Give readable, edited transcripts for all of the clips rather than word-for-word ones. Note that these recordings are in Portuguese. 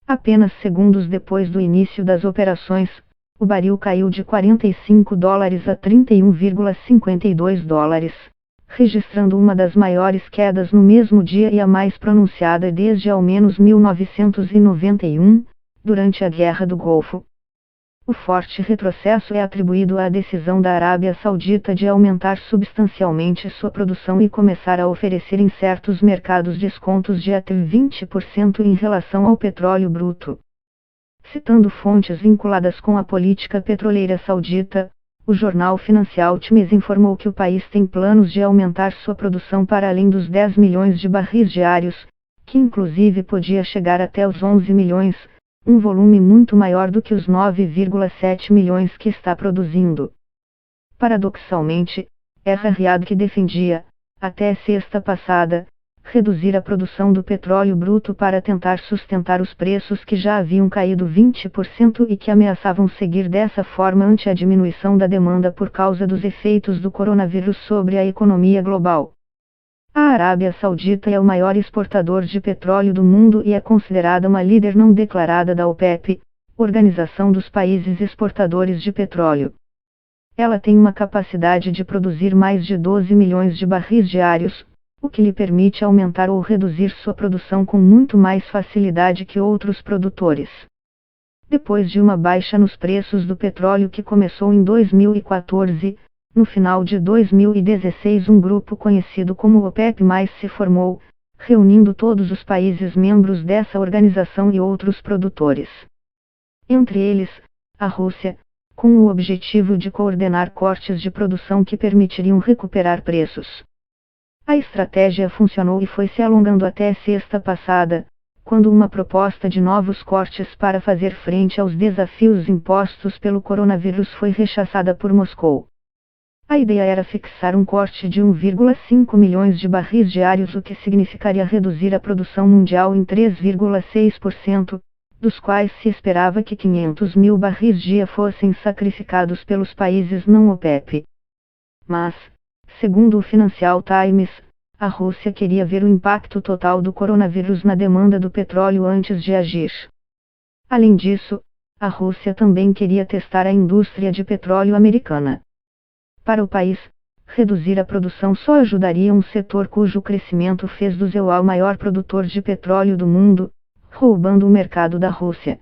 Apenas segundos depois do início das operações, o baril caiu de $45 a $31,52, registrando uma das maiores quedas no mesmo dia e a mais pronunciada desde ao menos 1991, durante a Guerra do Golfo. O forte retrocesso é atribuído à decisão da Arábia Saudita de aumentar substancialmente sua produção e começar a oferecer em certos mercados descontos de até 20% em relação ao petróleo bruto. Citando fontes vinculadas com a política petroleira saudita, o jornal Financial Times informou que o país tem planos de aumentar sua produção para além dos 10 milhões de barris diários, que inclusive podia chegar até os 11 milhões, um volume muito maior do que os 9,7 milhões que está produzindo. Paradoxalmente, era Riad que defendia, até sexta passada, reduzir a produção do petróleo bruto para tentar sustentar os preços que já haviam caído 20% e que ameaçavam seguir dessa forma ante a diminuição da demanda por causa dos efeitos do coronavírus sobre a economia global. A Arábia Saudita é o maior exportador de petróleo do mundo e é considerada uma líder não declarada da OPEP, Organização dos Países Exportadores de Petróleo. Ela tem uma capacidade de produzir mais de 12 milhões de barris diários, o que lhe permite aumentar ou reduzir sua produção com muito mais facilidade que outros produtores. Depois de uma baixa nos preços do petróleo que começou em 2014, no final de 2016 um grupo conhecido como OPEP+ se formou, reunindo todos os países membros dessa organização e outros produtores. Entre eles, a Rússia, com o objetivo de coordenar cortes de produção que permitiriam recuperar preços. A estratégia funcionou e foi se alongando até sexta passada, quando uma proposta de novos cortes para fazer frente aos desafios impostos pelo coronavírus foi rechaçada por Moscou. A ideia era fixar um corte de 1,5 milhões de barris diários, o que significaria reduzir a produção mundial em 3,6%, dos quais se esperava que 500 mil barris dia fossem sacrificados pelos países não OPEP. Mas, segundo o Financial Times, a Rússia queria ver o impacto total do coronavírus na demanda do petróleo antes de agir. Além disso, a Rússia também queria testar a indústria de petróleo americana. Para o país, reduzir a produção só ajudaria um setor cujo crescimento fez do seu o maior produtor de petróleo do mundo, roubando o mercado da Rússia.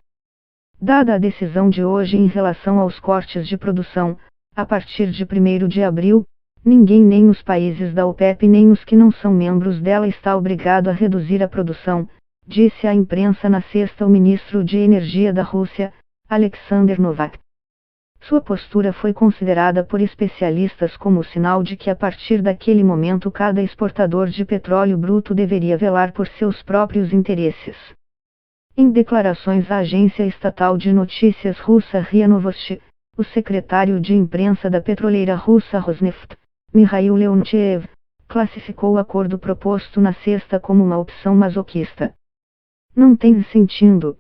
Dada a decisão de hoje em relação aos cortes de produção, a partir de 1º de abril, ninguém, nem os países da OPEP nem os que não são membros dela, está obrigado a reduzir a produção, disse à imprensa na sexta o ministro de Energia da Rússia, Alexander Novak. Sua postura foi considerada por especialistas como sinal de que a partir daquele momento cada exportador de petróleo bruto deveria velar por seus próprios interesses. Em declarações à agência estatal de notícias russa RIA Novosti, o secretário de imprensa da petroleira russa Rosneft, Mikhail Leontiev, classificou o acordo proposto na sexta como uma opção masoquista. Não tem sentido.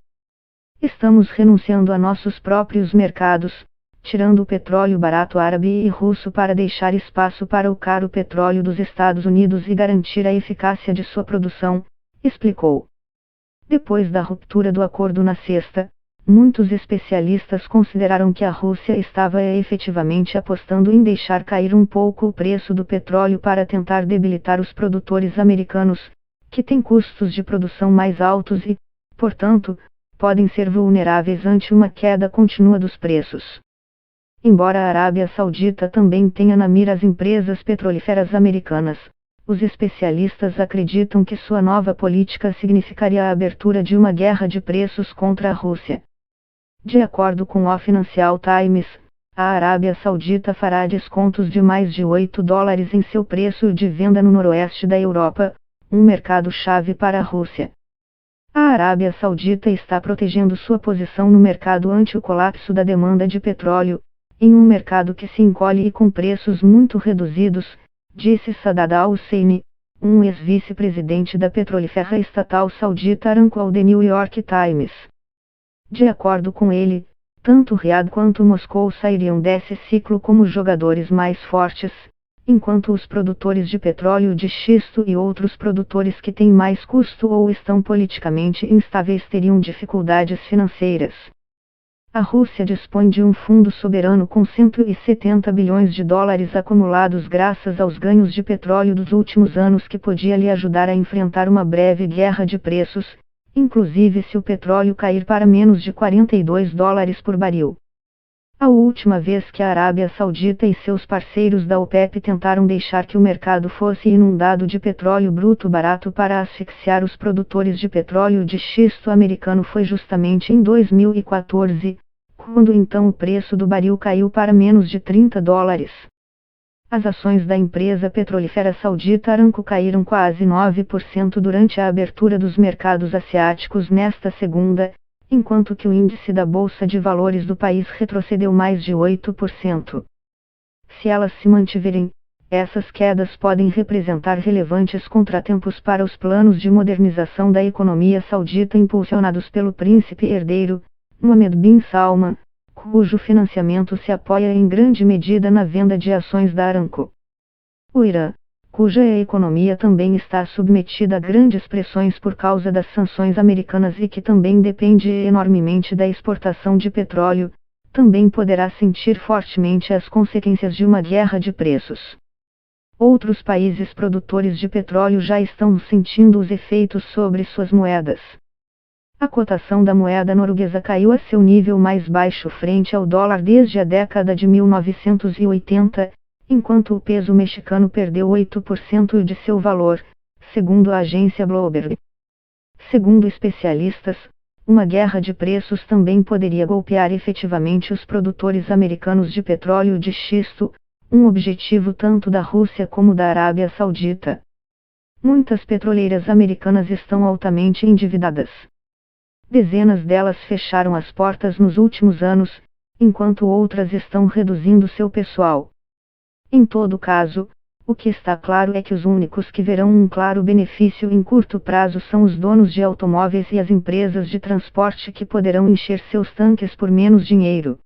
Estamos renunciando a nossos próprios mercados, tirando o petróleo barato árabe e russo para deixar espaço para o caro petróleo dos Estados Unidos e garantir a eficácia de sua produção, explicou. Depois da ruptura do acordo na sexta, muitos especialistas consideraram que a Rússia estava efetivamente apostando em deixar cair um pouco o preço do petróleo para tentar debilitar os produtores americanos, que têm custos de produção mais altos e, portanto, podem ser vulneráveis ante uma queda contínua dos preços. Embora a Arábia Saudita também tenha na mira as empresas petrolíferas americanas, os especialistas acreditam que sua nova política significaria a abertura de uma guerra de preços contra a Rússia. De acordo com o Financial Times, a Arábia Saudita fará descontos de mais de $8 em seu preço de venda no noroeste da Europa, um mercado-chave para a Rússia. A Arábia Saudita está protegendo sua posição no mercado ante o colapso da demanda de petróleo, em um mercado que se encolhe e com preços muito reduzidos, disse Sadat Al-Husseini, um ex-vice-presidente da petrolífera estatal saudita Aramco ao The New York Times. De acordo com ele, tanto Riad quanto Moscou sairiam desse ciclo como jogadores mais fortes, enquanto os produtores de petróleo de xisto e outros produtores que têm mais custo ou estão politicamente instáveis teriam dificuldades financeiras. A Rússia dispõe de um fundo soberano com 170 bilhões de dólares acumulados graças aos ganhos de petróleo dos últimos anos que podia lhe ajudar a enfrentar uma breve guerra de preços, inclusive se o petróleo cair para menos de 42 dólares por barril. A última vez que a Arábia Saudita e seus parceiros da OPEP tentaram deixar que o mercado fosse inundado de petróleo bruto barato para asfixiar os produtores de petróleo de xisto americano foi justamente em 2014, quando então o preço do barril caiu para menos de 30 dólares. As ações da empresa petrolífera saudita Aramco caíram quase 9% durante a abertura dos mercados asiáticos nesta segunda, enquanto que o índice da Bolsa de Valores do país retrocedeu mais de 8%. Se elas se mantiverem, essas quedas podem representar relevantes contratempos para os planos de modernização da economia saudita impulsionados pelo príncipe herdeiro, Mohammed bin Salman, cujo financiamento se apoia em grande medida na venda de ações da Aramco. O Irã, cuja economia também está submetida a grandes pressões por causa das sanções americanas e que também depende enormemente da exportação de petróleo, também poderá sentir fortemente as consequências de uma guerra de preços. Outros países produtores de petróleo já estão sentindo os efeitos sobre suas moedas. A cotação da moeda norueguesa caiu a seu nível mais baixo frente ao dólar desde a década de 1980, enquanto o peso mexicano perdeu 8% de seu valor, segundo a agência Bloomberg. Segundo especialistas, uma guerra de preços também poderia golpear efetivamente os produtores americanos de petróleo de xisto, um objetivo tanto da Rússia como da Arábia Saudita. Muitas petroleiras americanas estão altamente endividadas. Dezenas delas fecharam as portas nos últimos anos, enquanto outras estão reduzindo seu pessoal. Em todo caso, o que está claro é que os únicos que verão um claro benefício em curto prazo são os donos de automóveis e as empresas de transporte que poderão encher seus tanques por menos dinheiro.